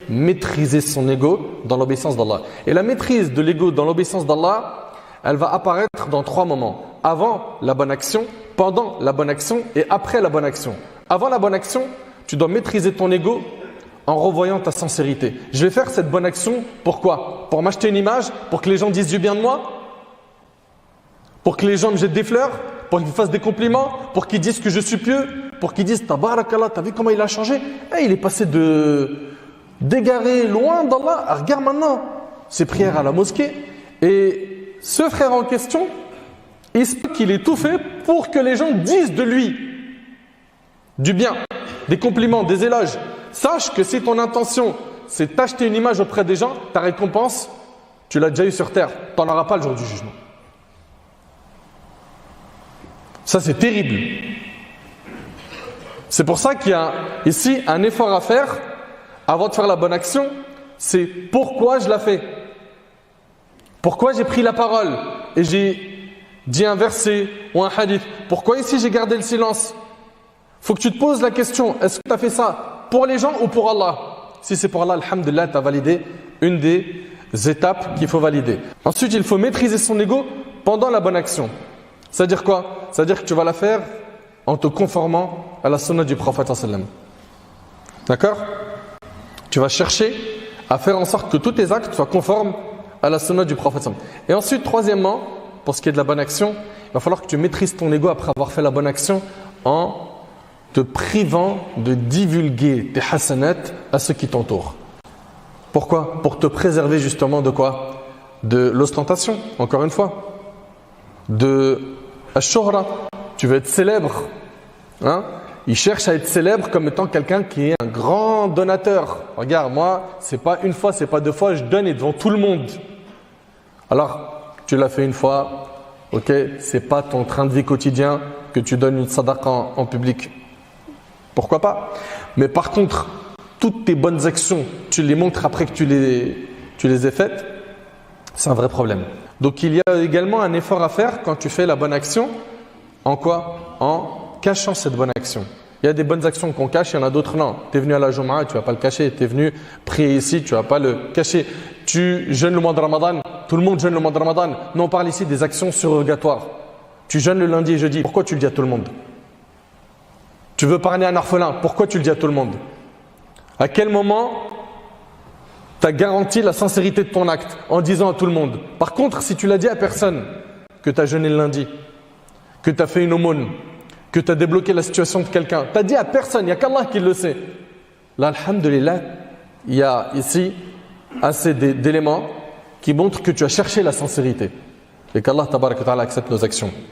maîtriser son ego dans l'obéissance d'Allah. Et la maîtrise de l'ego dans l'obéissance d'Allah, elle va apparaître dans 3 moments. Avant la bonne action, pendant la bonne action et après la bonne action. Avant la bonne action, tu dois maîtriser ton ego en revoyant ta sincérité. Je vais faire cette bonne action, pourquoi? Pour m'acheter une image? Pour que les gens disent du bien de moi? Pour que les gens me jettent des fleurs? Pour qu'ils me fassent des compliments? Pour qu'ils disent que je suis pieux? Pour qu'ils disent Tabarakallah, t'as vu comment il a changé? Il est passé d'égaré loin d'Allah. Regarde maintenant ses prières à la mosquée. Et ce frère en question, il se peut qu'il ait tout fait pour que les gens disent de lui du bien, des compliments, des éloges. Sache que si ton intention c'est d'acheter une image auprès des gens, ta récompense, tu l'as déjà eu sur terre. Tu n'en auras pas le jour du jugement. Ça c'est terrible. C'est pour ça qu'il y a ici un effort à faire avant de faire la bonne action. C'est pourquoi je la fais. Pourquoi j'ai pris la parole et j'ai dit un verset ou un hadith. Pourquoi ici j'ai gardé le silence? Faut que tu te poses la question, est-ce que tu as fait ça pour les gens ou pour Allah? Si c'est pour Allah, alhamdulillah, tu as validé une des étapes qu'il faut valider. Ensuite, il faut maîtriser son ego pendant la bonne action. C'est-à-dire quoi? C'est-à-dire que tu vas la faire en te conformant à la sunna du prophète sallam. D'accord? Tu vas chercher à faire en sorte que tous tes actes soient conformes à la sunna du prophète sallam. Et ensuite, troisièmement, pour ce qui est de la bonne action, il va falloir que tu maîtrises ton ego après avoir fait la bonne action en te privant de divulguer tes hasanat à ceux qui t'entourent. Pourquoi? Pour te préserver justement de quoi? De l'ostentation, encore une fois. De ash-shuhra. Tu veux être célèbre. Il cherche à être célèbre comme étant quelqu'un qui est un grand donateur. Regarde, moi, c'est pas une fois, c'est pas 2 fois, je donne et devant tout le monde. Alors, tu l'as fait une fois, ok, c'est pas ton train de vie quotidien que tu donnes une sadaqa en public. Pourquoi pas? Mais par contre, toutes tes bonnes actions, tu les montres après que tu les aies faites, c'est un vrai problème. Donc il y a également un effort à faire quand tu fais la bonne action. En quoi? En cachant cette bonne action. Il y a des bonnes actions qu'on cache, il y en a d'autres non. Tu es venu à la Jumu'ah, tu ne vas pas le cacher. Tu es venu prier ici, tu ne vas pas le cacher. Tu jeûnes le mois de Ramadan, tout le monde jeûne le mois de Ramadan. Nous on parle ici des actions surrogatoires. Tu jeûnes le lundi et jeudi, pourquoi tu le dis à tout le monde? Tu veux parler à un orphelin, pourquoi tu le dis à tout le monde? À quel moment tu as garanti la sincérité de ton acte en disant à tout le monde? Par contre, si tu l'as dit à personne, que tu as jeûné le lundi, que tu as fait une aumône, que tu as débloqué la situation de quelqu'un, tu as dit à personne, il n'y a qu'Allah qui le sait. Là, alhamdulillah, il y a ici assez d'éléments qui montrent que tu as cherché la sincérité et qu'Allah tabarak wa ta'ala accepte nos actions.